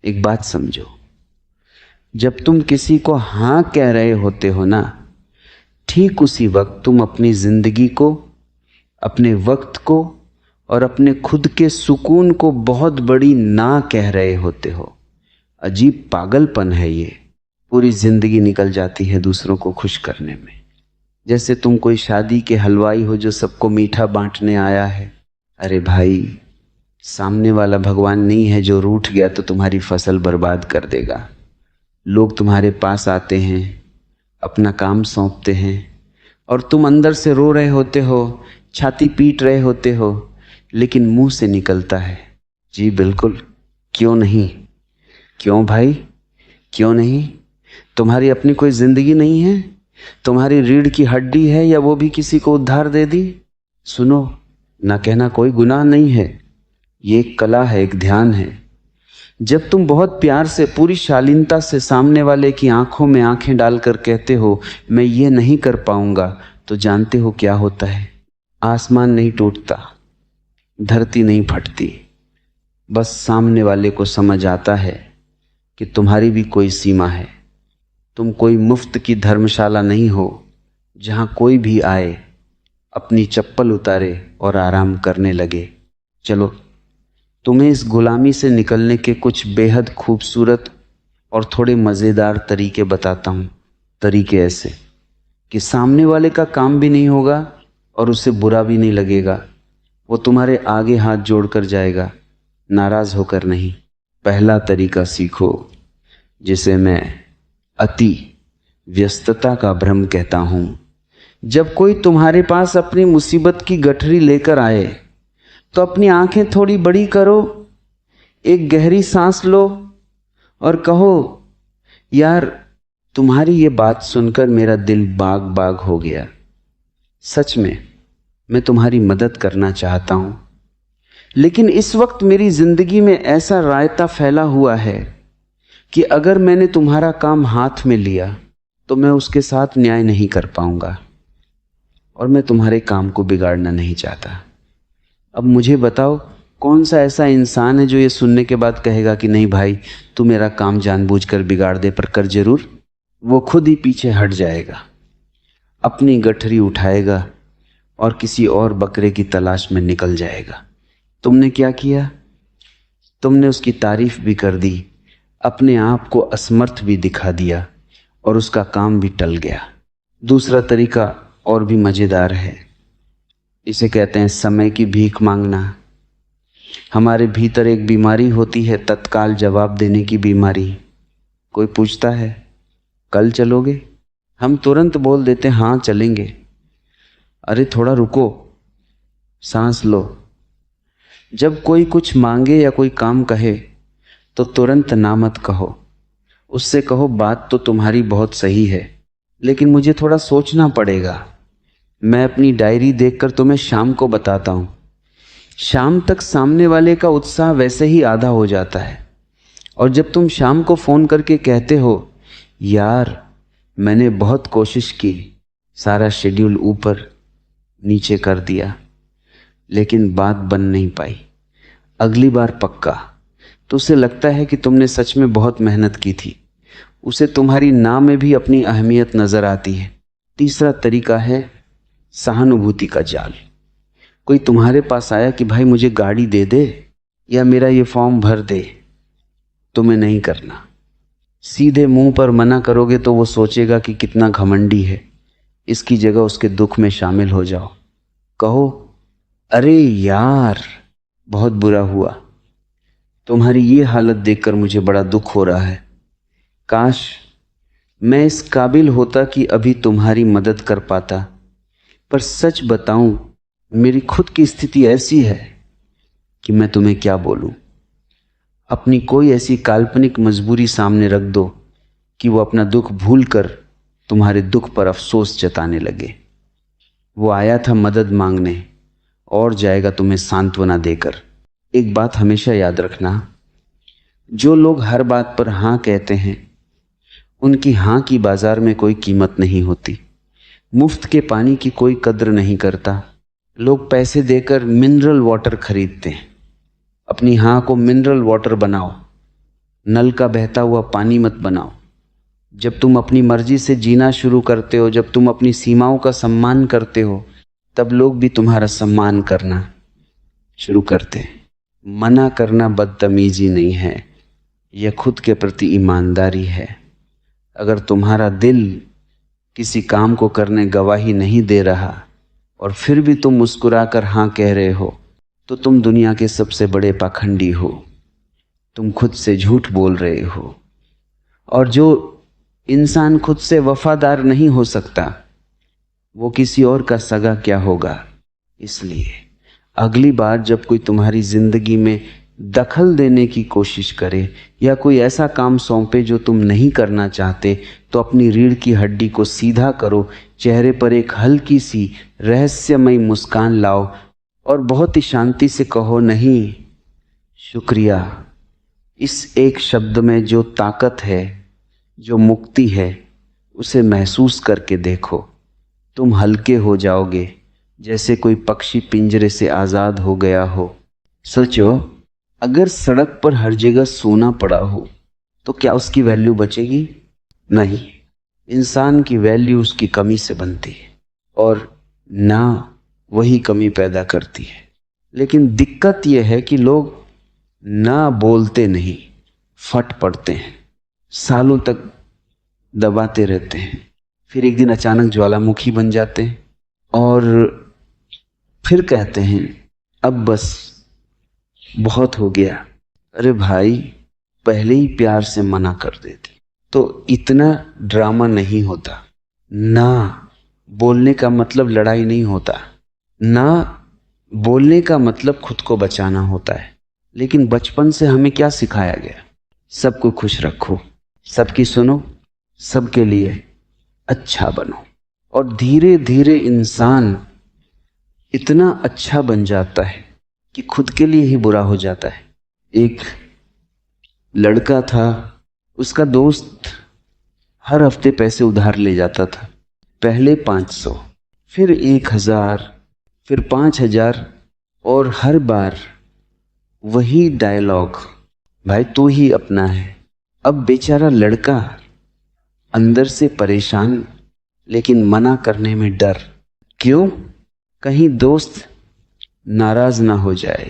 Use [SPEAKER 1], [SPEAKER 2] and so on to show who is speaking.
[SPEAKER 1] एक बात समझो, जब तुम किसी को हाँ कह रहे होते हो ना, ठीक उसी वक्त तुम अपनी जिंदगी को, अपने वक्त को और अपने खुद के सुकून को बहुत बड़ी ना कह रहे होते हो। अजीब पागलपन है ये। पूरी जिंदगी निकल जाती है दूसरों को खुश करने में। जैसे तुम कोई शादी के हलवाई हो जो सबको मीठा बांटने आया है। अरे भाई, सामने वाला भगवान नहीं है जो रूठ गया तो तुम्हारी फसल बर्बाद कर देगा। लोग तुम्हारे पास आते हैं, अपना काम सौंपते हैं और तुम अंदर से रो रहे होते हो, छाती पीट रहे होते हो, लेकिन मुंह से निकलता है जी बिल्कुल, क्यों नहीं। क्यों भाई, क्यों नहीं? तुम्हारी अपनी कोई जिंदगी नहीं है? तुम्हारी रीढ़ की हड्डी है या वो भी किसी को उद्धार दे दी? सुनो, ना कहना कोई गुनाह नहीं है। ये एक कला है, एक ध्यान है। जब तुम बहुत प्यार से, पूरी शालीनता से सामने वाले की आंखों में आंखें डालकर कहते हो मैं ये नहीं कर पाऊंगा, तो जानते हो क्या होता है? आसमान नहीं टूटता, धरती नहीं फटती, बस सामने वाले को समझ आता है कि तुम्हारी भी कोई सीमा है। तुम कोई मुफ्त की धर्मशाला नहीं हो जहां कोई भी आए, अपनी चप्पल उतारे और आराम करने लगे। चलो, तुम्हें इस गुलामी से निकलने के कुछ बेहद खूबसूरत और थोड़े मज़ेदार तरीके बताता हूँ। तरीके ऐसे कि सामने वाले का काम भी नहीं होगा और उसे बुरा भी नहीं लगेगा। वो तुम्हारे आगे हाथ जोड़कर जाएगा, नाराज होकर नहीं। पहला तरीका सीखो, जिसे मैं अति व्यस्तता का भ्रम कहता हूँ। जब कोई तुम्हारे पास अपनी मुसीबत की गठरी लेकर आए तो अपनी आंखें थोड़ी बड़ी करो, एक गहरी सांस लो और कहो यार, तुम्हारी ये बात सुनकर मेरा दिल बाग बाग हो गया। सच में मैं तुम्हारी मदद करना चाहता हूं, लेकिन इस वक्त मेरी जिंदगी में ऐसा रायता फैला हुआ है कि अगर मैंने तुम्हारा काम हाथ में लिया तो मैं उसके साथ न्याय नहीं कर पाऊंगा और मैं तुम्हारे काम को बिगाड़ना नहीं चाहता। अब मुझे बताओ, कौन सा ऐसा इंसान है जो ये सुनने के बाद कहेगा कि नहीं भाई, तू मेरा काम जानबूझकर बिगाड़ दे पर कर जरूर। वो खुद ही पीछे हट जाएगा, अपनी गठरी उठाएगा और किसी और बकरे की तलाश में निकल जाएगा। तुमने क्या किया? तुमने उसकी तारीफ भी कर दी, अपने आप को असमर्थ भी दिखा दिया और उसका काम भी टल गया। दूसरा तरीका और भी मज़ेदार है। इसे कहते हैं समय की भीख मांगना। हमारे भीतर एक बीमारी होती है, तत्काल जवाब देने की बीमारी। कोई पूछता है कल चलोगे, हम तुरंत बोल देते हैं हाँ चलेंगे। अरे थोड़ा रुको, सांस लो। जब कोई कुछ मांगे या कोई काम कहे तो तुरंत ना मत कहो, उससे कहो बात तो तुम्हारी बहुत सही है, लेकिन मुझे थोड़ा सोचना पड़ेगा। मैं अपनी डायरी देखकर तुम्हें शाम को बताता हूँ। शाम तक सामने वाले का उत्साह वैसे ही आधा हो जाता है। और जब तुम शाम को फ़ोन करके कहते हो यार मैंने बहुत कोशिश की, सारा शेड्यूल ऊपर नीचे कर दिया, लेकिन बात बन नहीं पाई, अगली बार पक्का, तो उसे लगता है कि तुमने सच में बहुत मेहनत की थी। उसे तुम्हारी ना में भी अपनी अहमियत नज़र आती है। तीसरा तरीका है सहानुभूति का जाल। कोई तुम्हारे पास आया कि भाई मुझे गाड़ी दे दे या मेरा ये फॉर्म भर दे, तुम्हें नहीं करना। सीधे मुंह पर मना करोगे तो वो सोचेगा कि कितना घमंडी है। इसकी जगह उसके दुख में शामिल हो जाओ। कहो अरे यार बहुत बुरा हुआ, तुम्हारी ये हालत देखकर मुझे बड़ा दुख हो रहा है। काश मैं इस काबिल होता कि अभी तुम्हारी मदद कर पाता, पर सच बताऊं मेरी खुद की स्थिति ऐसी है कि मैं तुम्हें क्या बोलूं। अपनी कोई ऐसी काल्पनिक मजबूरी सामने रख दो कि वो अपना दुख भूलकर तुम्हारे दुख पर अफसोस जताने लगे। वो आया था मदद मांगने और जाएगा तुम्हें सांत्वना देकर। एक बात हमेशा याद रखना, जो लोग हर बात पर हाँ कहते हैं उनकी हाँ की बाजार में कोई कीमत नहीं होती। मुफ्त के पानी की कोई कद्र नहीं करता। लोग पैसे देकर मिनरल वाटर खरीदते हैं। अपनी हाँ को मिनरल वाटर बनाओ, नल का बहता हुआ पानी मत बनाओ। जब तुम अपनी मर्जी से जीना शुरू करते हो, जब तुम अपनी सीमाओं का सम्मान करते हो, तब लोग भी तुम्हारा सम्मान करना शुरू करते हैं। मना करना बदतमीजी नहीं है, यह खुद के प्रति ईमानदारी है। अगर तुम्हारा दिल किसी काम को करने गवाही नहीं दे रहा और फिर भी तुम मुस्कुराकर हाँ कह रहे हो, तो तुम दुनिया के सबसे बड़े पाखंडी हो। तुम खुद से झूठ बोल रहे हो। और जो इंसान खुद से वफादार नहीं हो सकता, वो किसी और का सगा क्या होगा। इसलिए अगली बार जब कोई तुम्हारी जिंदगी में दखल देने की कोशिश करे या कोई ऐसा काम सौंपे जो तुम नहीं करना चाहते, तो अपनी रीढ़ की हड्डी को सीधा करो, चेहरे पर एक हल्की सी रहस्यमयी मुस्कान लाओ और बहुत ही शांति से कहो, नहीं, शुक्रिया। इस एक शब्द में जो ताकत है, जो मुक्ति है, उसे महसूस करके देखो। तुम हल्के हो जाओगे, जैसे कोई पक्षी पिंजरे से आज़ाद हो गया हो। सोचो, अगर सड़क पर हर जगह सोना पड़ा हो तो क्या उसकी वैल्यू बचेगी? नहीं। इंसान की वैल्यू उसकी कमी से बनती है और ना वही कमी पैदा करती है। लेकिन दिक्कत यह है कि लोग ना बोलते नहीं, फट पड़ते हैं, सालों तक दबाते रहते हैं, फिर एक दिन अचानक ज्वालामुखी बन जाते हैं और फिर कहते हैं अब बस बहुत हो गया। अरे भाई, पहले ही प्यार से मना कर देते तो इतना ड्रामा नहीं होता। ना बोलने का मतलब लड़ाई नहीं होता, ना बोलने का मतलब खुद को बचाना होता है। लेकिन बचपन से हमें क्या सिखाया गया? सबको खुश रखो, सबकी सुनो, सबके लिए अच्छा बनो। और धीरे धीरे इंसान इतना अच्छा बन जाता है कि खुद के लिए ही बुरा हो जाता है। एक लड़का था, उसका दोस्त हर हफ्ते पैसे उधार ले जाता था। पहले 500, फिर 1000, फिर 5000 और हर बार वही डायलॉग, भाई तू ही अपना है। अब बेचारा लड़का अंदर से परेशान, लेकिन मना करने में डर। क्यों? कहीं दोस्त नाराज ना हो जाए।